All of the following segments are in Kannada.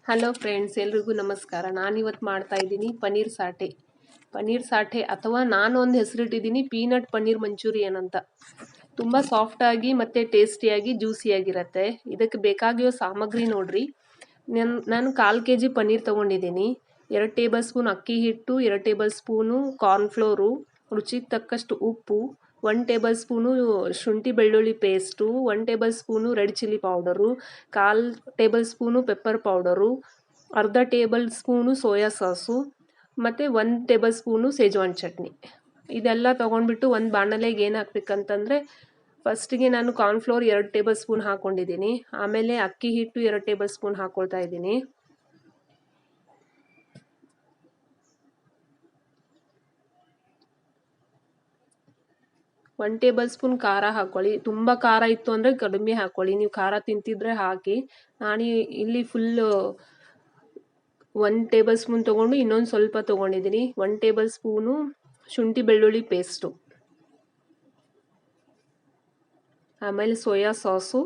ಹಲೋ ಫ್ರೆಂಡ್ಸ್, ಎಲ್ರಿಗೂ ನಮಸ್ಕಾರ. ನಾನಿವತ್ತು ಮಾಡ್ತಾ ಇದ್ದೀನಿ ಪನ್ನೀರ್ ಸಾಟೆ ಅಥವಾ ನಾನೊಂದು ಹೆಸರಿಟ್ಟಿದ್ದೀನಿ ಪೀನಟ್ ಪನ್ನೀರ್ ಮಂಚೂರಿಯನ್ ಅಂತ. ತುಂಬ ಸಾಫ್ಟಾಗಿ ಮತ್ತು ಟೇಸ್ಟಿಯಾಗಿ ಜ್ಯೂಸಿಯಾಗಿರುತ್ತೆ. ಇದಕ್ಕೆ ಬೇಕಾಗಿರೋ ಸಾಮಗ್ರಿ ನೋಡ್ರಿ. ನಾನು 1/4 kg ಪನ್ನೀರ್ ತೊಗೊಂಡಿದ್ದೀನಿ. 2 ಟೇಬಲ್ ಸ್ಪೂನ್ ಅಕ್ಕಿ ಹಿಟ್ಟು, 2 ಟೇಬಲ್ ಸ್ಪೂನು ಕಾರ್ನ್ಫ್ಲೋರು, ರುಚಿಗೆ ತಕ್ಕಷ್ಟು ಉಪ್ಪು, 1 ಟೇಬಲ್ ಸ್ಪೂನು ಶುಂಠಿ ಬೆಳ್ಳುಳ್ಳಿ paste, 1 table spoon red chilli powder, 1/4 table spoon pepper powder, ಅರ್ಧ ಟೇಬಲ್ ಸ್ಪೂನು ಸೋಯಾ ಸಾಸು ಮತ್ತು 1 ಟೇಬಲ್ ಸ್ಪೂನು ಸೇಜ್ವಾನ್ ಚಟ್ನಿ. ಇದೆಲ್ಲ ತೊಗೊಂಡ್ಬಿಟ್ಟು ಒಂದು ಬಾಣಲೆಗೆ ಏನು ಹಾಕ್ಬೇಕಂತಂದರೆ, ಫಸ್ಟಿಗೆ ನಾನು ಕಾರ್ನ್ಫ್ಲೋರ್ 2 ಟೇಬಲ್ ಸ್ಪೂನ್ ಹಾಕ್ಕೊಂಡಿದ್ದೀನಿ. ಆಮೇಲೆ ಅಕ್ಕಿ ಹಿಟ್ಟು 2 ಟೇಬಲ್ ಸ್ಪೂನ್ ಹಾಕ್ಕೊಳ್ತಾ ಇದ್ದೀನಿ. ಒನ್ ಟೇಬಲ್ ಸ್ಪೂನ್ ಖಾರ ಹಾಕ್ಕೊಳ್ಳಿ. ತುಂಬ ಖಾರ ಇತ್ತು ಅಂದರೆ ಕಡಿಮೆ ಹಾಕ್ಕೊಳ್ಳಿ. ನೀವು ಖಾರ ತಿಂತಿದ್ರೆ ಹಾಕಿ. ನಾನು ಇಲ್ಲಿ ಫುಲ್ಲು 1 ಟೇಬಲ್ ಸ್ಪೂನ್ ತೊಗೊಂಡು ಇನ್ನೊಂದು ಸ್ವಲ್ಪ ತೊಗೊಂಡಿದ್ದೀನಿ. 1 ಟೇಬಲ್ ಸ್ಪೂನು ಶುಂಠಿ ಬೆಳ್ಳುಳ್ಳಿ ಪೇಸ್ಟು, ಆಮೇಲೆ ಸೋಯಾ ಸಾಸು,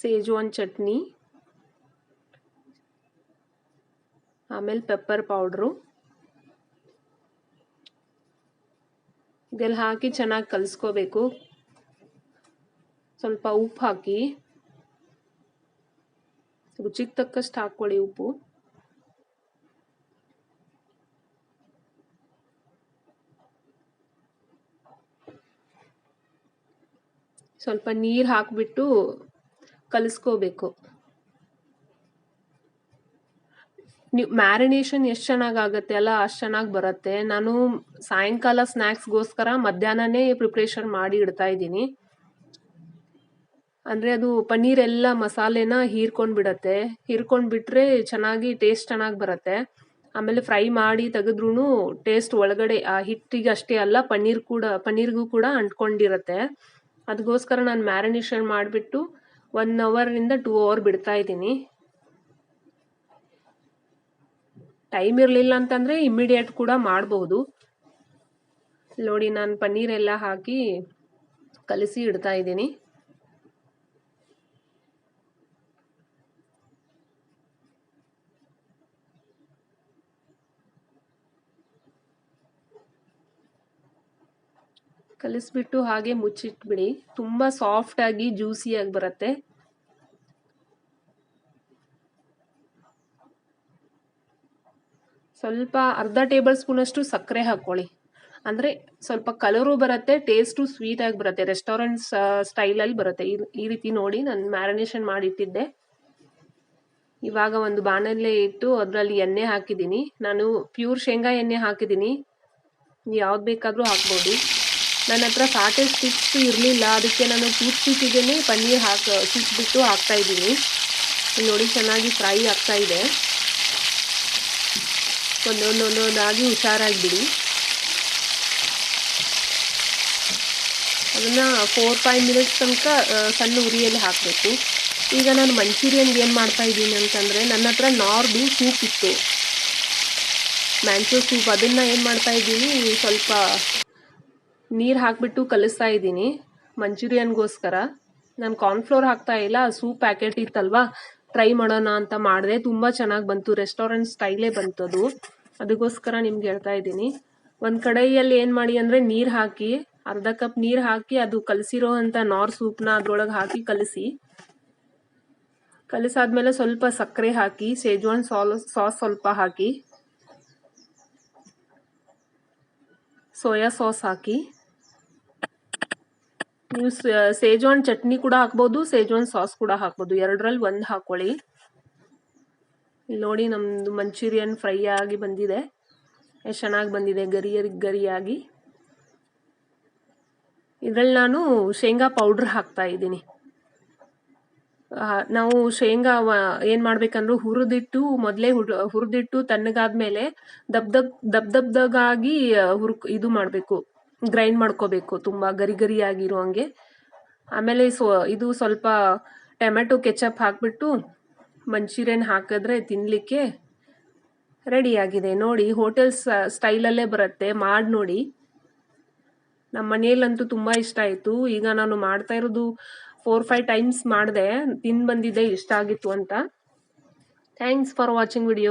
ಸೇಜ್ವಾನ್ ಚಟ್ನಿ, ಆಮೇಲೆ ಪೆಪ್ಪರ್ ಪೌಡ್ರು, ಇದೆಲ್ಲ ಹಾಕಿ ಚೆನ್ನಾಗಿ ಕಲಿಸ್ಕೋಬೇಕು. ಸ್ವಲ್ಪ ಉಪ್ಪು ಹಾಕಿ, ರುಚಿಗೆ ತಕ್ಕಷ್ಟು ಹಾಕ್ಕೊಳ್ಳಿ ಉಪ್ಪು. ಸ್ವಲ್ಪ ನೀರು ಹಾಕಿಬಿಟ್ಟು ಕಲಿಸ್ಕೋಬೇಕು. ನೀವು ಮ್ಯಾರಿನೇಷನ್ ಎಷ್ಟು ಚೆನ್ನಾಗಾಗತ್ತೆ ಅಲ್ಲ, ಅಷ್ಟು ಚೆನ್ನಾಗಿ ಬರುತ್ತೆ. ನಾನು ಸಾಯಂಕಾಲ ಸ್ನ್ಯಾಕ್ಸ್ಗೋಸ್ಕರ ಮಧ್ಯಾಹ್ನನೇ ಪ್ರಿಪ್ರೇಷನ್ ಮಾಡಿ ಇಡ್ತಾ ಇದ್ದೀನಿ. ಅಂದರೆ ಅದು ಪನ್ನೀರೆಲ್ಲ ಮಸಾಲೆನ ಹೀರ್ಕೊಂಡು ಬಿಟ್ರೆ ಚೆನ್ನಾಗಿ ಟೇಸ್ಟ್ ಚೆನ್ನಾಗಿ ಬರುತ್ತೆ. ಆಮೇಲೆ ಫ್ರೈ ಮಾಡಿ ತೆಗೆದ್ರೂ ಟೇಸ್ಟ್ ಒಳಗಡೆ ಆ ಹಿಟ್ಟಿಗೆ ಅಷ್ಟೇ ಅಲ್ಲ, ಪನ್ನೀರ್ಗೂ ಕೂಡ ಅಂಟ್ಕೊಂಡಿರುತ್ತೆ. ಅದಕ್ಕೋಸ್ಕರ ನಾನು ಮ್ಯಾರಿನೇಷನ್ ಮಾಡಿಬಿಟ್ಟು 1 ಅವರಿಂದ 2 ಅವರ್ ಬಿಡ್ತಾ ಇದ್ದೀನಿ. ಟೈಮ್ ಇರಲಿಲ್ಲ ಅಂತಂದರೆ ಇಮ್ಮಿಡಿಯೇಟ್ ಕೂಡ ಮಾಡಬಹುದು. ನೋಡಿ, ನಾನು ಪನ್ನೀರೆಲ್ಲ ಹಾಕಿ ಕಲಿಸಿ ಇಡ್ತಾ ಇದ್ದೀನಿ. ಕಲಿಸ್ಬಿಟ್ಟು ಹಾಗೆ ಮುಚ್ಚಿಟ್ಬಿಡಿ. ತುಂಬ ಸಾಫ್ಟಾಗಿ ಜ್ಯೂಸಿಯಾಗಿ ಬರುತ್ತೆ. ಸ್ವಲ್ಪ ಅರ್ಧ ಟೇಬಲ್ ಸ್ಪೂನಷ್ಟು ಸಕ್ಕರೆ ಹಾಕ್ಕೊಳ್ಳಿ. ಅಂದರೆ ಸ್ವಲ್ಪ ಕಲರು ಬರುತ್ತೆ, ಟೇಸ್ಟು ಸ್ವೀಟಾಗಿ ಬರುತ್ತೆ. ರೆಸ್ಟೋರೆಂಟ್ ಸ್ಟೈಲಲ್ಲಿ ಬರುತ್ತೆ. ಈ ರೀತಿ ನೋಡಿ ನಾನು ಮ್ಯಾರಿನೇಷನ್ ಮಾಡಿಟ್ಟಿದ್ದೆ. ಇವಾಗ ಒಂದು ಬಾಣಲೆ ಇಟ್ಟು ಅದರಲ್ಲಿ ಎಣ್ಣೆ ಹಾಕಿದ್ದೀನಿ. ನಾನು ಪ್ಯೂರ್ ಶೇಂಗಾ ಎಣ್ಣೆ ಹಾಕಿದ್ದೀನಿ. ಯಾವ್ದು ಬೇಕಾದರೂ ಹಾಕ್ಬೋದು. ನನ್ನ ಹತ್ರ ಸಾಟೆ ಸ್ಟಿಕ್ಸ್ ಇರಲಿಲ್ಲ, ಅದಕ್ಕೆ ನಾನು ಟೂತ್ ಸ್ಟಿಕ್ಕಿಗೆ ಪನ್ನೀರ್ ಸುಟ್ಬಿಟ್ಟು ಹಾಕ್ತಾ ಇದ್ದೀನಿ. ನೋಡಿ, ಚೆನ್ನಾಗಿ ಫ್ರೈ ಆಗ್ತಾ ಇದೆ. ಒಂದೊಂದಾಗಿ ಹುಷಾರಾಗಿಬಿಡಿ. ಅದನ್ನು 4-5 ಮಿನಿಟ್ಸ್ ತನಕ ಸಣ್ಣ ಉರಿಯಲ್ಲಿ ಹಾಕಬೇಕು. ಈಗ ನಾನು ಮಂಚೂರಿಯನ್ಗೆ ಏನು ಮಾಡ್ತಾ ಇದ್ದೀನಿ ಅಂತಂದರೆ, ನನ್ನ ಹತ್ರ ನಾರ್ದು ಸೂಪ್ ಇತ್ತು, ಮ್ಯಾಂಚೋ ಸೂಪ್. ಅದನ್ನು ಏನು ಮಾಡ್ತಾ ಇದ್ದೀನಿ, ಸ್ವಲ್ಪ ನೀರು ಹಾಕಿಬಿಟ್ಟು ಕಲಿಸ್ತಾ ಇದ್ದೀನಿ ಮಂಚೂರಿಯನ್ಗೋಸ್ಕರ. ನಾನು ಕಾರ್ನ್ಫ್ಲೋರ್ ಹಾಕ್ತಾ ಇಲ್ಲ, ಸೂಪ್ ಪ್ಯಾಕೆಟ್ ಇತ್ತಲ್ವ, ಟ್ರೈ ಮಾಡೋಣ ಅಂತ ಮಾಡಿದೆ. ತುಂಬ ಚೆನ್ನಾಗಿ ಬಂತು, ರೆಸ್ಟೋರೆಂಟ್ ಸ್ಟೈಲೇ ಬಂತದು. ಅದಕ್ಕೋಸ್ಕರ ನಿಮ್ಗೆ ಹೇಳ್ತಾ ಇದ್ದೀನಿ. ಒಂದು ಕಡಾಯಿಯಲ್ಲಿ ಏನು ಮಾಡಿ ಅಂದರೆ, ನೀರು ಹಾಕಿ, ಅರ್ಧ ಕಪ್ ನೀರು ಹಾಕಿ, ಅದು ಕಲಸಿರೋ ಅಂಥ ನಾರ್ ಸೂಪ್ನ ಅದ್ರೊಳಗೆ ಹಾಕಿ ಕಲಿಸಾದ್ಮೇಲೆ ಸ್ವಲ್ಪ ಸಕ್ಕರೆ ಹಾಕಿ, ಸೇಜ್ವಾನ್ ಸಾಸ್ ಸ್ವಲ್ಪ ಹಾಕಿ, ಸೋಯಾ ಸಾಸ್ ಹಾಕಿ, ನೀವು ಸೇಜ್ವಾನ್ ಚಟ್ನಿ ಕೂಡ ಹಾಕ್ಬೋದು, ಸೇಜ್ವಾನ್ ಸಾಸ್ ಕೂಡ ಹಾಕ್ಬೋದು. ಎರಡರಲ್ಲಿ ಒಂದು ಹಾಕ್ಕೊಳ್ಳಿ. ಇಲ್ಲಿ ನೋಡಿ, ನಮ್ಮದು ಮಂಚೂರಿಯನ್ ಫ್ರೈ ಆಗಿ ಬಂದಿದೆ. ಎಷ್ಟು ಚೆನ್ನಾಗಿ ಬಂದಿದೆ, ಗರಿಯಾಗಿ. ಇದರಲ್ಲಿ ನಾನು ಶೇಂಗಾ ಪೌಡ್ರ್ ಹಾಕ್ತಾ ಇದ್ದೀನಿ. ನಾವು ಶೇಂಗಾ ಏನು ಮಾಡ್ಬೇಕಂದ್ರೆ, ಮೊದಲೇ ಹುರಿದಿಟ್ಟು ತಣ್ಣಗಾದ್ಮೇಲೆ ದಬ್ದಗಾಗಿ ಇದು ಮಾಡಬೇಕು, ಗ್ರೈಂಡ್ ಮಾಡ್ಕೋಬೇಕು, ತುಂಬ ಗರಿಯಾಗಿರೋ ಹಂಗೆ. ಆಮೇಲೆ ಇದು ಸ್ವಲ್ಪ ಟೊಮೆಟೊ ಕೆಚಪ್ ಹಾಕಿಬಿಟ್ಟು ಮಂಚೂರಿಯನ್ ಹಾಕಿದ್ರೆ ತಿನ್ನಲಿಕ್ಕೆ ರೆಡಿಯಾಗಿದೆ. ನೋಡಿ, ಹೋಟೆಲ್ ಸ್ಟೈಲಲ್ಲೇ ಬರುತ್ತೆ, ಮಾಡಿ ನೋಡಿ. ನಮ್ಮ ಮನೆಯಲ್ಲಂತೂ ತುಂಬ ಇಷ್ಟ ಆಯಿತು. ಈಗ ನಾನು ಮಾಡ್ತಾ ಇರೋದು 4-5 ಟೈಮ್ಸ್ ಮಾಡಿದೆ, ತಿಂದು ಬಂದಿದ್ದೆ ಇಷ್ಟ ಆಗಿತ್ತು ಅಂತ. Thanks for watching video.